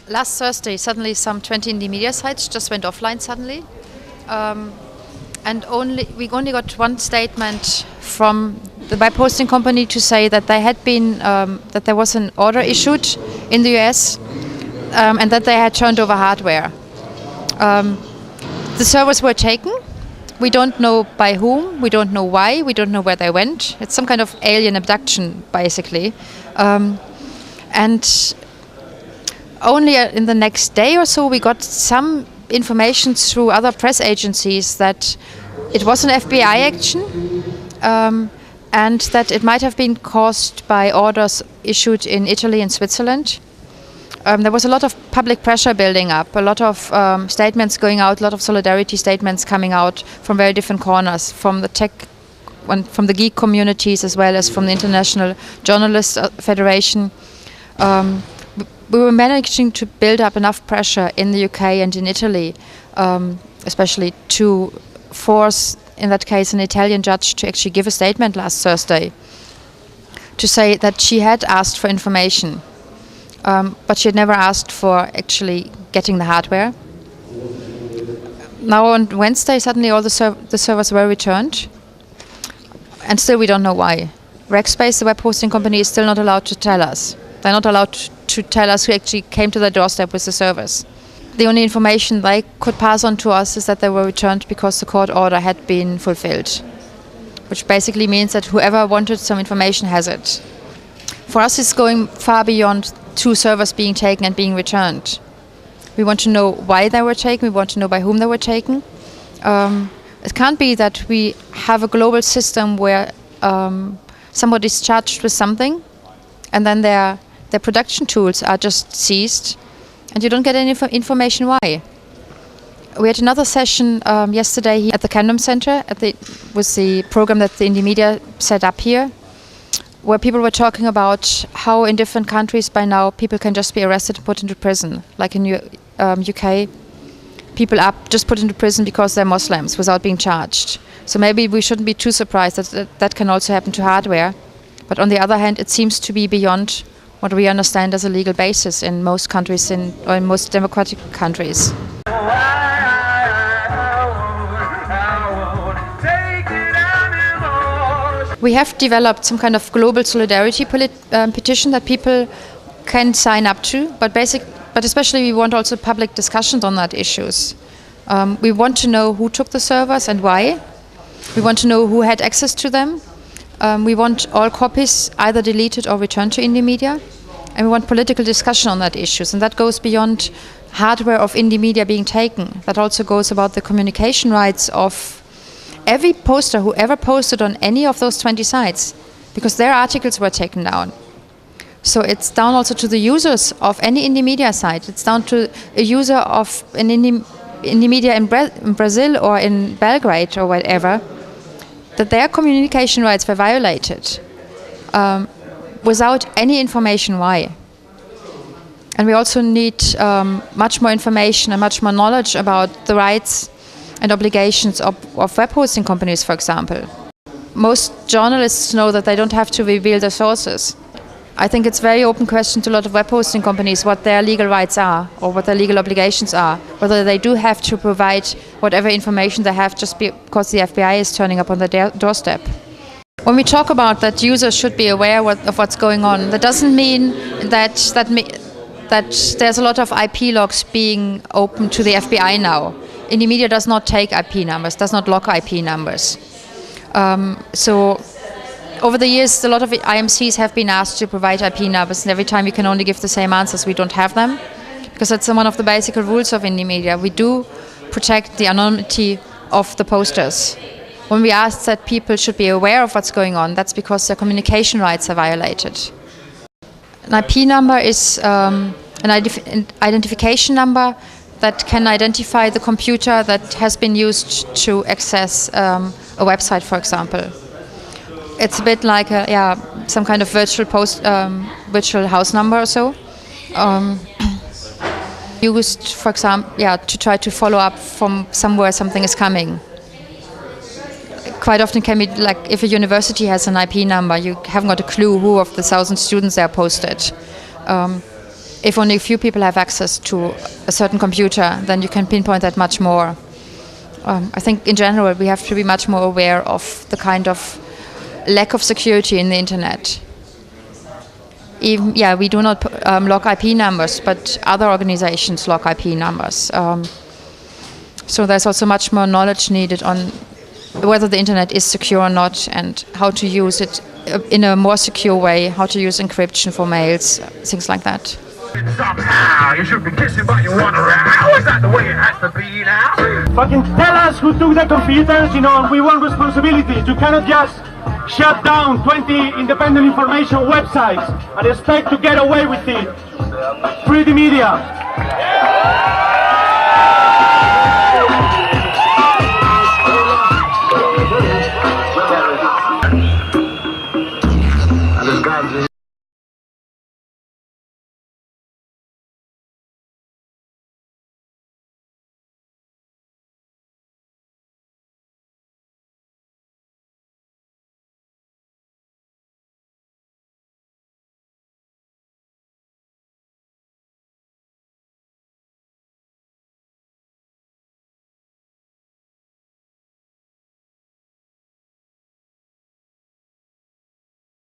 Last Thursday, suddenly some 20 Indymedia sites just went offline suddenly. And we only got one statement from the web hosting company to say that that there was an order issued in the US, and that they had turned over hardware. The servers were taken. We don't know by whom, we don't know why, we don't know where they went. It's some kind of alien abduction, basically. And only in the next day or so we got some information through other press agencies that it was an FBI action, and that it might have been caused by orders issued in Italy and Switzerland. There was a lot of public pressure building up, a lot of statements going out, a lot of solidarity statements coming out from very different corners, from the tech, from the geek communities, as well as from the International Journalists Federation. We were managing to build up enough pressure in the UK and in Italy, especially to force, in that case, an Italian judge to actually give a statement last Thursday to say that she had asked for information. But she had never asked for actually getting the hardware. Now on Wednesday, suddenly all the servers were returned, and still we don't know why. Rackspace, the web hosting company, is still not allowed to tell us. They're not allowed to tell us who actually came to their doorstep with the servers. The only information they could pass on to us is that they were returned because the court order had been fulfilled, which basically means that whoever wanted some information has it. For us, it's going far beyond 2 servers being taken and being returned. We want to know why they were taken, we want to know by whom they were taken. It can't be that we have a global system where somebody's charged with something and then their production tools are just seized and you don't get any information why. We had another session yesterday here at the Camden Center with the program that the Indymedia set up here, where people were talking about how in different countries by now people can just be arrested and put into prison. Like in UK, people are just put into prison because they're Muslims without being charged. So maybe we shouldn't be too surprised that can also happen to hardware. But on the other hand, it seems to be beyond what we understand as a legal basis in most countries, or in most democratic countries. We have developed some kind of global solidarity petition that people can sign up to, but especially we want also public discussions on that issues. We want to know who took the servers and why. We want to know who had access to them. We want all copies either deleted or returned to Indymedia. And we want political discussion on that issues. And that goes beyond hardware of Indymedia being taken. That also goes about the communication rights of every poster who ever posted on any of those 20 sites, because their articles were taken down. So it's down also to the users of any Indymedia site. It's down to a user of an Indymedia in Brazil or in Belgrade or whatever, that their communication rights were violated without any information why. And we also need much more information and much more knowledge about the rights and obligations of web hosting companies, for example. Most journalists know that they don't have to reveal their sources. I think it's a very open question to a lot of web hosting companies what their legal rights are or what their legal obligations are, whether they do have to provide whatever information they have just because the FBI is turning up on their doorstep. When we talk about that users should be aware of what's going on, that doesn't mean that there's a lot of IP logs being open to the FBI now. Indymedia does not take IP numbers, does not lock IP numbers. So over the years, a lot of IMCs have been asked to provide IP numbers, and every time we can only give the same answers. We don't have them, because that's one of the basic rules of Indymedia. We do protect the anonymity of the posters. When we ask that people should be aware of what's going on, that's because their communication rights are violated. An IP number is an identification number that can identify the computer that has been used to access a website, for example. It's a bit like some kind of virtual house number or so. Used, for example, to try to follow up from somewhere something is coming. quite often can be like if a university has an IP number, you haven't got a clue who of the 1,000 students there posted. If only a few people have access to a certain computer, then you can pinpoint that much more. I think in general we have to be much more aware of the kind of lack of security in the internet. Even, we do not log IP numbers, but other organizations log IP numbers. So there's also much more knowledge needed on whether the internet is secure or not, and how to use it in a more secure way, how to use encryption for mails, things like that. Somehow you should be kissing, but you want around. Is that the way it has to be now? Fucking tell us who took the computers, and we want responsibilities. You cannot just shut down 20 independent information websites and expect to get away with it. Free the media.